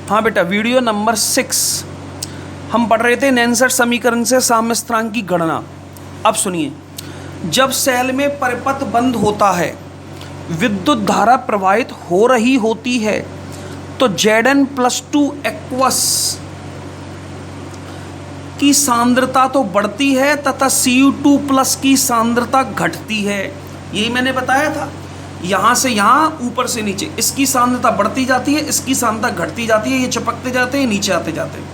हाँ बेटा, video number 6 हम पढ़ रहे थे नेंसर समीकरण से साम्य स्थिरांक की गणना। अब सुनिए, जब सेल में परिपथ बंद होता है, विद्युत धारा प्रवाहित हो रही होती है, तो Zn+2 एक्वस की सांद्रता तो बढ़ती है तथा Cu2+ की सांद्रता घटती है। यही मैंने बताया था, यहाँ से यहाँ, ऊपर से नीचे, इसकी सांद्रता बढ़ती जाती है, इसकी सांद्रता घटती जाती है, ये चिपकते जाते हैं, नीचे आते जाते हैं।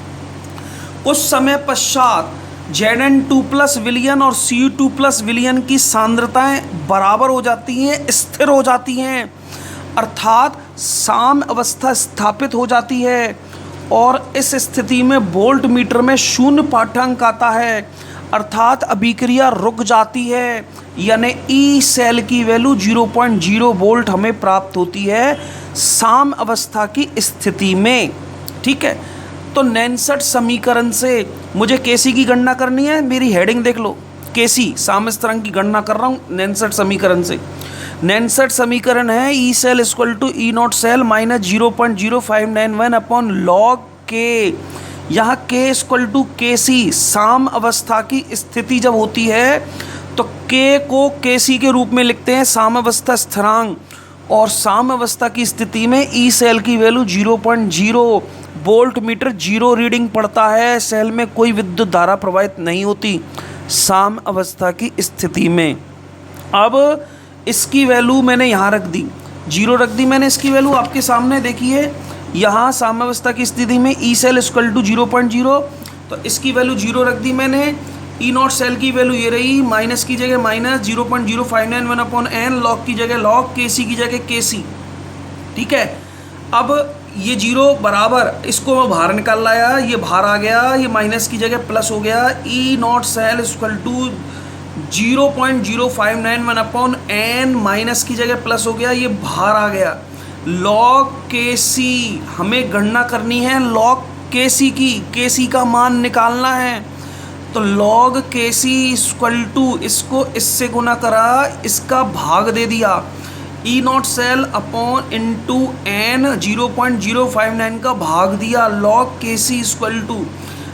कुछ समय पश्चात Zn2+ विलयन और Cu2+ विलयन की सांद्रताएं बराबर हो जाती हैं, स्थिर हो जाती हैं, अर्थात साम्य अवस्था स्थापित हो जाती है और इस स्थिति में वोल्ट मीटर में शून्य पाठांक आता है, अर्थात अभिक्रिया रुक जाती है, यानी ई सेल की वैल्यू 0.0 वोल्ट हमें प्राप्त होती है साम्य अवस्था की स्थिति में। ठीक है, तो नेंसर समीकरण से मुझे केसी की गणना करनी है। मेरी हेडिंग देख लो, केसी साम्य स्थिरांक की गणना कर रहा हूँ नेंसर समीकरण से। नेंसर समीकरण है E cell equal to E naught cell minus 0.0591 upon log K. यहाँ के इक्वल टू के सी, साम्य अवस्था की स्थिति जब होती है तो के को के सी के रूप में लिखते हैं, साम्य अवस्था स्थिरांक, और साम्य अवस्था की स्थिति में ई सेल की वैल्यू 0.0 वोल्ट मीटर, 0 रीडिंग पड़ता है, सेल में कोई विद्युत धारा प्रवाहित नहीं होती साम्य अवस्था की स्थिति में। अब इसकी वैल्यू मैंने यहाँ रख दी, 0 रख दी मैंने, इसकी वैल्यू आपके सामने देखिए। यहाँ साम्य अवस्था की स्थिति में ई सेल इक्वल टू 0.0, तो इसकी वैल्यू 0 रख दी मैंने। ई नॉट सेल की वैल्यू ये रही, माइनस की जगह माइनस 0.0591 अपॉन एन, लॉग की जगह लॉग, के सी की जगह के सी। ठीक है, अब ये 0 बराबर, इसको मैं बाहर निकाल लाया, ये बाहर आ गया, ये माइनस की जगह प्लस हो गया। E naught cell equal to 0.0591 upon n, minus की जगह प्लस हो गया, ये बाहर आ गया। लॉग के सी हमें गणना करनी है, लॉग के सी की, के सी का मान निकालना है, तो लॉग के सी इक्वल टू, इसको इससे गुना करा, इसका भाग दे दिया, E naught cell upon into n 0.059 का भाग दिया, लॉग के सी इक्वल टू,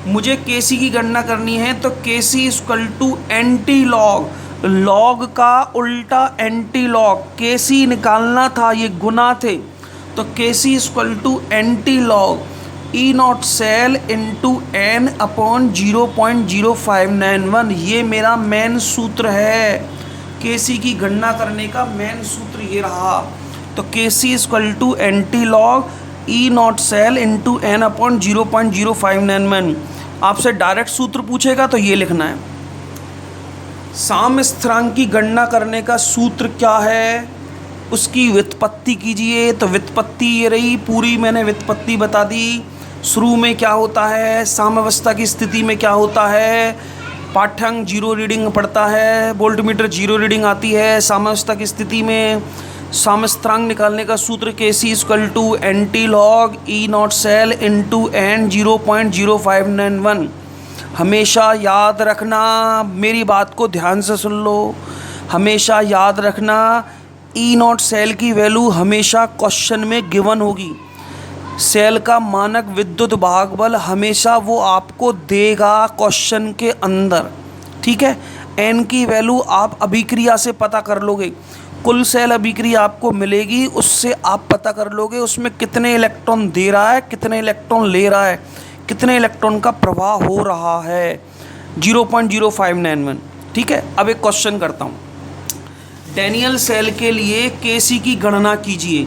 मुझे के सी की गणना करनी है, तो K C equal to anti log, log का उल्टा एंटी लॉग, के सी निकालना था, ये गुना थे, तो K C equal to anti log E naught cell into n upon 0.0591। ये मेरा मेन सूत्र है, के सी की गणना करने का मेन सूत्र ये रहा। तो K C equal to anti log E naught cell into n upon 0.0591। आपसे डायरेक्ट सूत्र पूछेगा तो ये लिखना है। साम्य स्थिरांक की गणना करने का सूत्र क्या है, उसकी व्युत्पत्ति कीजिए। तो व्युत्पत्ति ये रही, पूरी मैंने व्युत्पत्ति बता दी। शुरू में क्या होता है, साम्यावस्था की स्थिति में क्या होता है, पाठ्यांक 0 रीडिंग पड़ता है, वोल्ट मीटर 0 रीडिंग आती है। साम्यावस्था की स्थिति में साम्य स्थिरांक निकालने का सूत्र K C equal to anti log E naught cell into n 0.0591। हमेशा याद रखना, मेरी बात को ध्यान से सुन लो, हमेशा याद रखना, ई नॉट सेल की वैल्यू हमेशा क्वेश्चन में गिवन होगी। सेल का मानक विद्युत भाग बल हमेशा वो आपको देगा क्वेश्चन के अंदर। ठीक है, एन की वैल्यू आप अभिक्रिया से पता कर लोगे, कुल सेल अभिक्रिया आपको मिलेगी, उससे आप पता कर लोगे उसमें कितने इलेक्ट्रॉन दे रहा है, कितने इलेक्ट्रॉन ले रहा है, कितने इलेक्ट्रॉन का प्रवाह हो रहा है, 0.0591। ठीक है, अब एक क्वेश्चन करता हूँ। डैनियल सेल के लिए केसी की गणना कीजिए।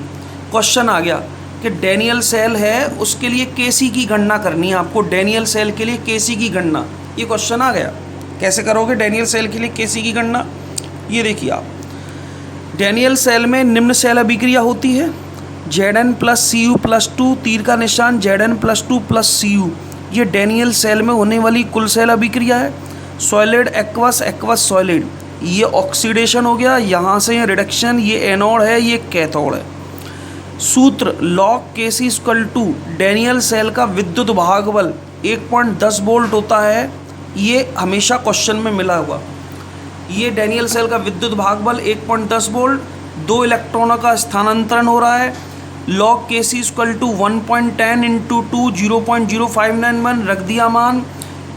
क्वेश्चन आ गया कि डैनियल सेल है, उसके लिए केसी की गणना करनी है आपको। डैनियल सेल के लिए केसी की गणना, ये क्वेश्चन आ गया। कैसे करोगे डैनियल सेल के लिए केसी की गणना, ये देखिए आप। डैनियल सेल में निम्न सेल अभिक्रिया होती है, Zn+Cu+2, तीर का निशान Zn+2+Cu। ये डैनियल सेल में होने वाली कुल सेल अभिक्रिया है। सॉलिड एक्वस, एक्वस सॉलिड, ये ऑक्सीडेशन हो गया, यहाँ से ये रिडक्शन, ये एनोड है, ये कैथोड है। सूत्र लॉग के C equal to, Daniel cell का विद्युत भाग बल 1.10 वोल्ट होता है, ये हमेशा क्वेश्चन में मिला हुआ। ये डैनियल सेल का विद्युत भाग बल 1.10 वोल्ट, 2 इलेक्ट्रॉनों का स्थानांतरण हो रहा है, लॉग के सी इक्वल टू 1.10 इंटू 2 0.0591 रख दिया मान।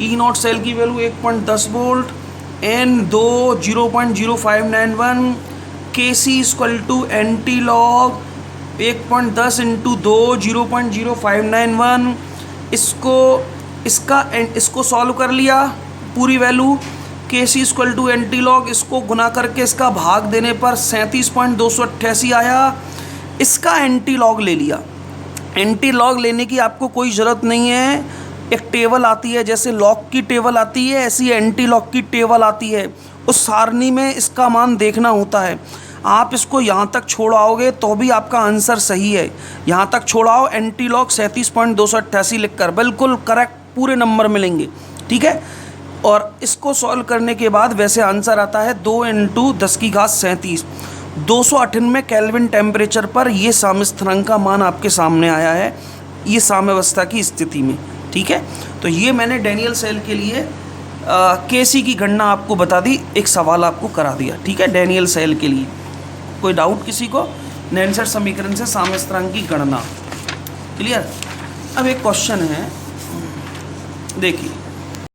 ई नॉट सेल की value 1.10 volt, n 2 0.0591, K C equal to anti log 1.10 into 2 0.0591। इसको सॉल्व कर लिया पूरी value, K C equal to anti log, इसको गुना करके इसका भाग देने पर 37.288 आया। इसका एंटी लॉग ले लिया। एंटी लॉग लेने की आपको कोई ज़रूरत नहीं है, एक टेबल आती है, जैसे लॉग की टेबल आती है ऐसी एंटी लॉग की टेबल आती है, उस सारणी में इसका मान देखना होता है। आप इसको यहाँ तक छोड़ाओगे तो भी आपका आंसर सही है। यहाँ तक छोड़ाओ एंटी लॉग 37.288 लिखकर, बिल्कुल करेक्ट पूरे नंबर मिलेंगे, ठीक है। और इसको सॉल्व करने के बाद वैसे आंसर आता है 2 इंटू 10 की घात 37, 298 केल्विन टेम्परेचर पर ये साम्यवस्थानांक का मान आपके सामने आया है, ये साम्यावस्था की स्थिति में, ठीक है। तो ये मैंने डैनियल सेल के लिए केसी की गणना आपको बता दी, एक सवाल आपको करा दिया, ठीक है, डैनियल सेल के लिए। कोई डाउट किसी को? नेल्सन समीकरण से साम्यवस्थानांक की गणना क्लियर। अब एक क्वेश्चन है, देखिए